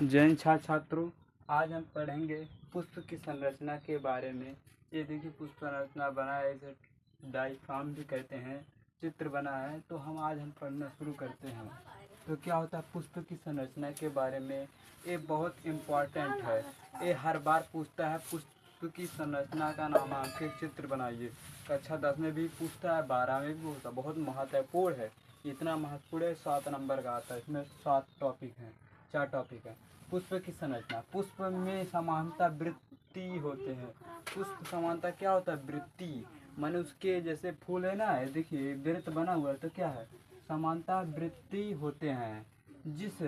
जैन छात्रों, आज हम पढ़ेंगे पुष्प की संरचना के बारे में। ये देखिए पुष्प संरचना बना है, इसे डायफ्राम भी कहते हैं, चित्र बना है। तो आज हम पढ़ना शुरू करते हैं। तो क्या होता है पुष्प की संरचना के बारे में, ये बहुत इम्पोर्टेंट है। ये हर बार पूछता है पुष्प की संरचना का नामांकित चित्र बनाइए। कक्षा 10 में भी पूछता है, 12 में भी पूछता है। बहुत महत्वपूर्ण है, इतना महत्वपूर्ण है, 7 नंबर का आता है। इसमें 7 टॉपिक हैं, 4 टॉपिक है। पुष्प की संरचना, पुष्प में समानता वृत्ति होते हैं। पुष्प समानता क्या होता है? वृत्ति, माने उसके जैसे फूल है ना, देखिए वृत्त बना हुआ है, तो क्या है? समानता वृत्ति होते हैं, जिस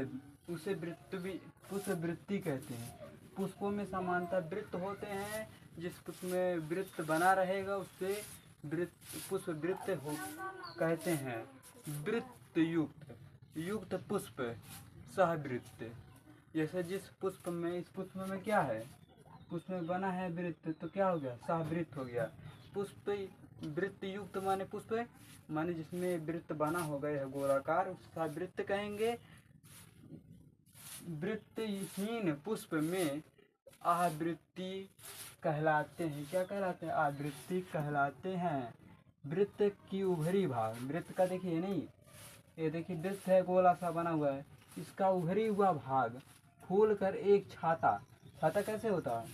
उसे वृत्त भी पुष्प वृत्ति कहते हैं। पुष्पों में समानता वृत्त होते हैं, जिस पुष्प में वृत्त बना रहेगा उससे वृत्त पुष्प वृत्त हो कहते हैं। वृत्त युक्त पुष्प सहवृत्त, जैसे जिस पुष्प में, इस पुष्प में क्या है? पुष्प में बना है वृत्त, तो क्या हो गया? सहवृत्त हो गया। पुष्प वृत्त युक्त माने पुष्प माने जिसमें वृत्त बना हो गया है गोलाकार, सहवृत्त कहेंगे। वृत्तहीन पुष्प में आवृत्ति कहलाते हैं। क्या कहलाते हैं? आवृत्ति कहलाते हैं। वृत्त की उभरी भाग, वृत्त का देखिए नहीं, ये देखिए वृत्त है, गोला सा बना हुआ है, इसका उभरी हुआ भाग फूल कर एक छाता। छाता कैसे होता है?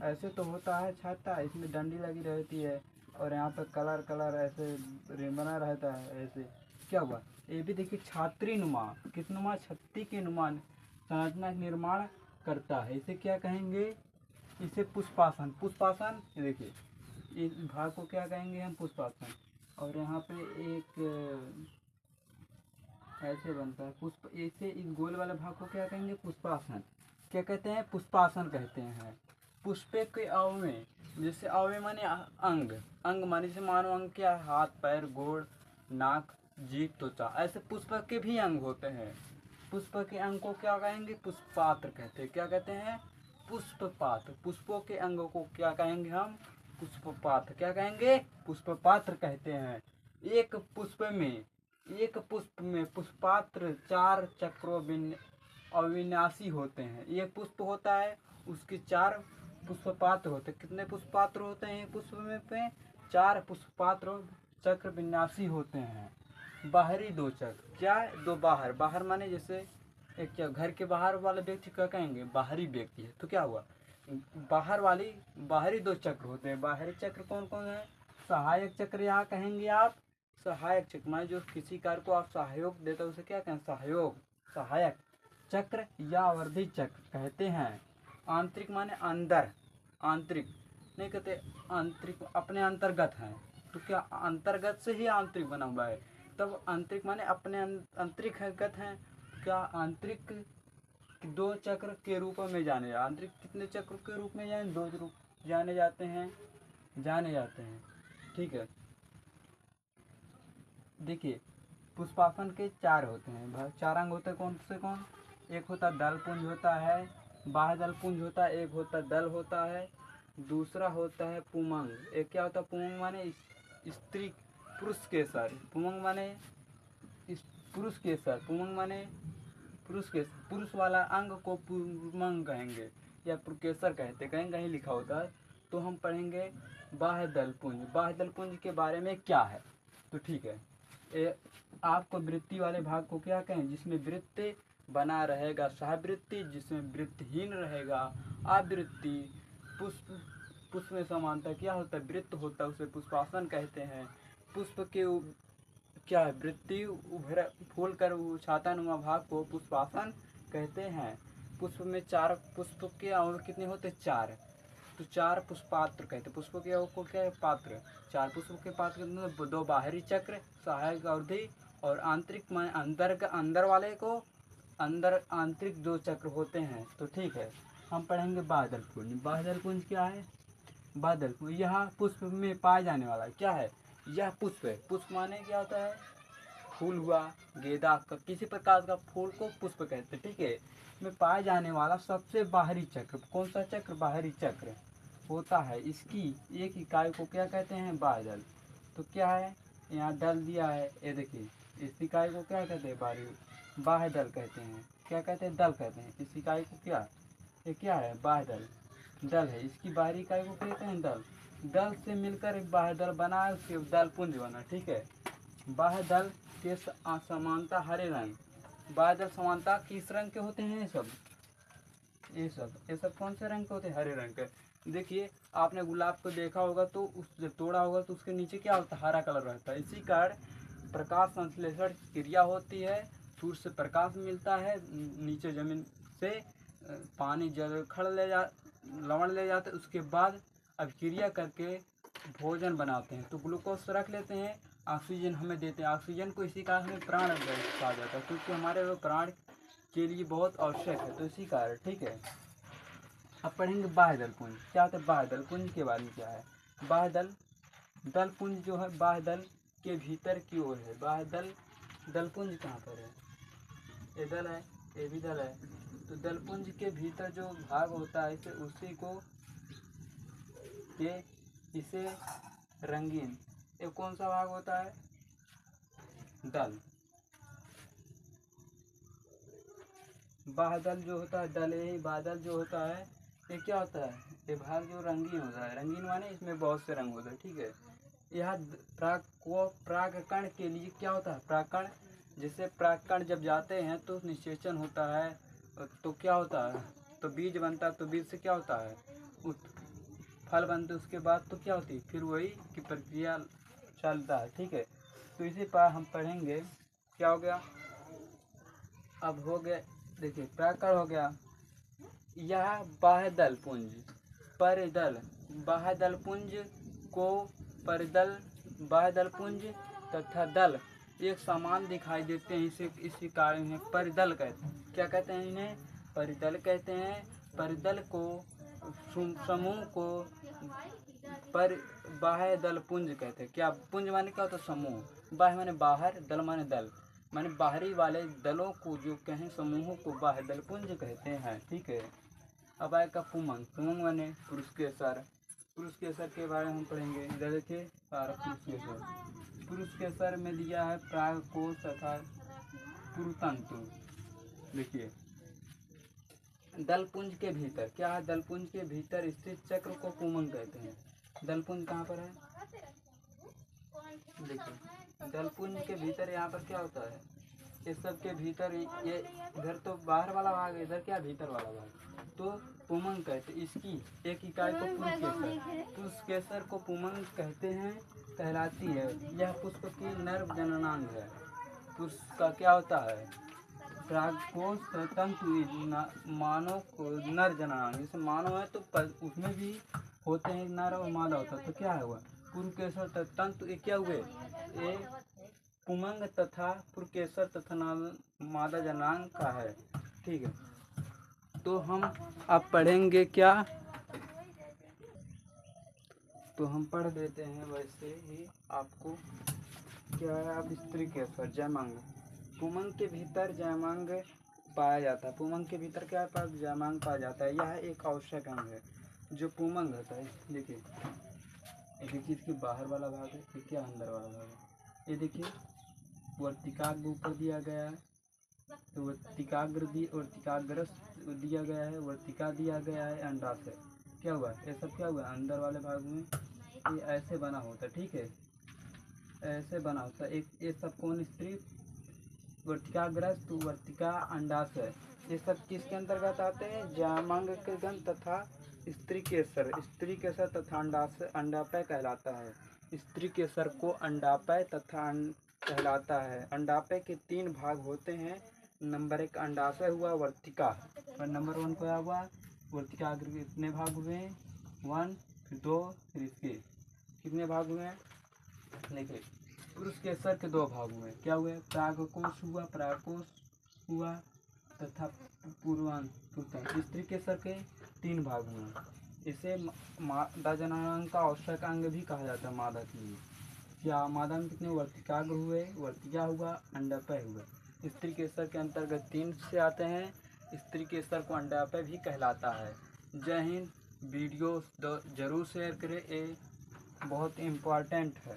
ऐसे तो होता है छाता, इसमें डंडी लगी रहती है और यहाँ पर कलर ऐसे बना रहता है। ऐसे क्या हुआ? ये भी देखिए छात्री नुमा, किस नुमा? छत्ती के नुमा संरचना निर्माण करता है। इसे क्या कहेंगे? इसे पुष्पासन। पुष्पासन, ये देखिए इस भाग को क्या कहेंगे हम? पुष्पासन। और यहाँ पे एक ऐसे बनता है पुष्प, ऐसे इस गोल वाले भाग को क्या कहेंगे? पुष्पासन। क्या कहते हैं? पुष्पासन कहते हैं। पुष्प के अवयव, जैसे अवयव माने अंग, अंग माने जैसे मानव अंग क्या? हाथ, पैर, गोड़, नाक, जीभ, त्वचा। ऐसे पुष्प के भी अंग होते हैं। पुष्प के अंग को क्या कहेंगे? पुष्पात्र कहते हैं। क्या कहते हैं? पुष्पपात्र। पुष्पों के अंगों को क्या कहेंगे हम? पुष्पपात्र। क्या कहेंगे? पुष्पपात्र कहते हैं। एक पुष्प में पुष्पात्र 4 चक्रों अविनाशी होते हैं। एक पुष्प होता है, उसके 4 पुष्पपात्र होते हैं। कितने पुष्पपात्र होते हैं पुष्प में पे? 4 पुष्पपात्र चक्र विन्यासी होते हैं। बाहरी 2 चक्र, क्या? 2 बाहर, बाहर माने जैसे एक क्या, घर के बाहर वाले व्यक्ति क्या कहेंगे? बाहरी व्यक्ति है। तो क्या हुआ? बाहरी 2 चक्र होते हैं। बाहरी चक्र कौन कौन है? सहायक चक्र यहाँ कहेंगे आप। सहायक चक्र माने जो किसी कार्य को आप सहयोग देते हो उसे क्या कहें? सहयोग, सहायक चक्र या वर्धी चक्र कहते हैं। आंतरिक माने अंदर, आंतरिक नहीं कहते, आंतरिक अपने अंतर्गत है। तो क्या अंतर्गत से ही आंतरिक बना हुआ है? तब आंतरिक माने अपने अंतरिक है। क्या आंतरिक 2 चक्र के रूप में जाने, आंतरिक कितने चक्र के रूप में जाने? 2 रूप जाने जाते हैं, ठीक है। देखिए पुष्पासन के 4 होते हैं, 4 अंग होते हैं। कौन से कौन? एक होता दल पुंज होता है, बाह्य दल पुंज होता है, एक होता दल होता है, दूसरा होता है पुमंग। एक क्या होता है? पुमंग माने स्त्री पुरुष के सर, पुमंग माने पुरुष के सर, पुमंग माने पुरुष वाला अंग को पुमंग कहेंगे या पुरकेसर कहते, कहीं कहीं लिखा होता है। तो हम पढ़ेंगे बाह्य दल पुंज। बाह्य दल पुंज के बारे में क्या है, तो ठीक है। आपको वृत्ति वाले भाग को क्या कहें? जिसमें वृत्त बना रहेगा सहवृत्ति, जिसमें वृत्तहीन रहेगा आवृत्ति। पुष्प में समानता क्या होता है? वृत्त होता है, उसे पुष्पासन कहते हैं। पुष्प के क्या है? वृत्ति उभर फूल कर छातानुमा भाग को पुष्पासन कहते हैं। पुष्प में 4 पुष्प के अंग कितने होते? 4। तो 4 पुष्पात्र कहते हैं। पुष्प के अंग को क्या है? पात्र। 4 पुष्प के पात्र कितने? 2 बाहरी चक्र, सहायक अवधि, और आंतरिक में अंदर वाले को अंदर आंतरिक 2 चक्र होते हैं। तो ठीक है, हम पढ़ेंगे बादल पुंज। बादल पुंज क्या है? बादल पुंज यह पुष्प में पाए जाने वाला क्या है? यह पुष्प है। पुष्प माने क्या होता है? फूल हुआ, गेंदा का, किसी प्रकार का फूल को पुष्प कहते हैं, ठीक है। में पाए जाने वाला सबसे बाहरी चक्र, कौन सा चक्र? बाहरी चक्र होता है। इसकी एक इकाई को क्या कहते हैं? बाह्य दल। तो क्या है? यहाँ दल दिया है, ये देखिए, इस इकाई को क्या कहते हैं? बाह्य दल कहते हैं। क्या कहते हैं, दल कहते हैं। इस इकाई को क्या, ये क्या है, बाह्य दल, दल है। इसकी बाहरी इकाई को कहते हैं दल। दल से मिलकर एक बाह्य दल बना, उसके दल पुंज बना, ठीक है। बाह्य दल के समानता हरे रंग, बाह्य दल समानता किस रंग के होते हैं, ये सब कौन से रंग के होते हैं, हरे रंग के। देखिए आपने गुलाब को देखा होगा तो उस जब तोड़ा होगा तो उसके नीचे क्या होता है, हरा कलर रहता है। इसी कारण प्रकाश संश्लेषण क्रिया होती है, सूर्य से प्रकाश मिलता है, नीचे जमीन से पानी जल खड़ ले जा लवण ले जाते हैं, उसके बाद अभिक्रिया करके भोजन बनाते हैं। तो ग्लूकोज रख लेते हैं, ऑक्सीजन हमें देते हैं। ऑक्सीजन को इसी कारण हमें प्राण कहा जाता है, क्योंकि हमारे वो प्राण के लिए बहुत आवश्यक है, तो इसी कारण, ठीक है। अब पढ़ेंगे बाह्य दल पुंज। क्या होता है बाह्य दल पुंज के बारे में, क्या है बाह्य दल। दल पुंज जो है बाह्य दल के भीतर की ओर है। बाह्य दल, दल पुंज कहाँ पर है, ये दल है, ये भी दल है। तो दल पुंज के भीतर जो भाग होता है इसे उसी को इसे रंगीन, ये कौन सा भाग होता है, दल। बाह्य जो होता है दल, यही बादल जो होता है ये क्या होता है, ये भाग जो रंगीन होता है। रंगीन माने इसमें बहुत से रंग होते हैं, ठीक है। यह परागकण के लिए क्या होता है, परागकण, जैसे परागकण जब जाते हैं तो निषेचन होता है, तो क्या होता है, तो बीज बनता है। तो बीज से क्या होता है, फल बनते, उसके बाद तो क्या होती है, फिर वही की प्रक्रिया चलता है, ठीक है। तो इसी पर हम पढ़ेंगे, क्या हो गया, अब हो गया, देखिए परागकण हो गया। यह बाह्य दल पुंज, परिदल, बाह्य दल पुंज को परिदल, बाह्य दल पुंज तथा दल एक समान दिखाई देते हैं, इसी कारण है परिदल कहते हैं। क्या कहते हैं इन्हें, परिदल कहते हैं। परिदल को, समूह को पर बाह्य दल पुंज कहते हैं। क्या पुंज माने क्या होता है, समूह। बाह्य माने बाहर, दल माने दल, माने बाहरी वाले दलों को जो कहें समूहों को बाह्य दल पुंज कहते हैं, ठीक है। अब आएगा पुमंग। पुमंग माने पुरुष के सर। पुरुष के सर के बारे में हम पढ़ेंगे। इधर देखिए सारा पुरुष के सर। पुरुष के सर में दिया है प्रागकोश तथा पुरुतंतु। देखिए दलपुंज के भीतर क्या है, दलपुंज के भीतर स्थित चक्र को पुमंग कहते हैं। दलपुंज कहाँ पर है, देखिए दलपुंज के भीतर यहाँ पर क्या होता है, इस सब के भीतर ये इधर तो बाहर वाला भाग है, इधर क्या भीतर वाला भाग, तो पुमंग कहते हैं। इसकी एक इकाई को पुष्पकेसर को पुमंग कहते हैं, कहलाती है। यह पुष्प की नर जननांग है। पुष्प का क्या होता है, प्रागकोश तंतु, मानव को नर जननांग, जैसे मानव है तो उसमें भी होते हैं नर और मादा होता है। तो क्या है हुआ, पुरुकेशर तंतु, ये क्या हुए, ये पुमंग तथा पुरुकेशर तथा मादा जनांग का है, ठीक है। तो हम अब पढ़ेंगे क्या, तो हम पढ़ देते हैं वैसे ही आपको। क्या है, अब स्त्री केसर जयमांग। पुमंग के भीतर जयमांग पाया जाता है। पुमंग के भीतर क्या पाया, जयमांग पाया जाता है। यह एक आवश्यक अंग है जो पुमंग होता है। देखिए इसके बाहर वाला भाग है, ये क्या अंदर वाला भाग है। ये देखिए वर्तिकाग्र ऊपर दिया गया है, तो वर्तिकाग्र दिया गया है, वर्तिका दिया गया है, अंडाशय। क्या हुआ, ये सब क्या हुआ, अंदर वाले भाग में ये ऐसे बना होता है, ठीक है, ऐसे बना होता है। एक ये सब कौन स्त्री, वर्तिकाग्रस्त, वर्तिका, अंडाशय, ये सब किसके अंतर्गत आते हैं, जयमांग के गण तथा स्त्री केसर। स्त्री केसर तथा अंडाशय, अंडापय कहलाता है। स्त्री केसर को अंडापय तथा कहलाता है। अंडापय के 3 भाग होते हैं। नंबर 1 अंडाशय हुआ, वर्तिका, और नंबर 1 क्या हुआ, वर्तिका। कितने भाग हुए, 1, फिर 2, फिर इसके कितने भाग हुए, देखिए पुरुष केसर के 2 भाग हुए। क्या हुए, प्रागकोश हुआ तथा पूर्वांत। स्त्री केसर के 3 भाग हुए। इसे मादा जनांग का आवश्यक अंग भी कहा जाता है, मादा के लिए। क्या मादा में कितने वर्तिकाग्र हुए, वर्तिका हुआ, अंडापय हुआ। स्त्री केसर के अंतर्गत 3 से आते हैं। स्त्री केसर को अंडापय भी कहलाता है। जय हिंद। वीडियो जरूर शेयर करें, ये बहुत इम्पोर्टेंट है।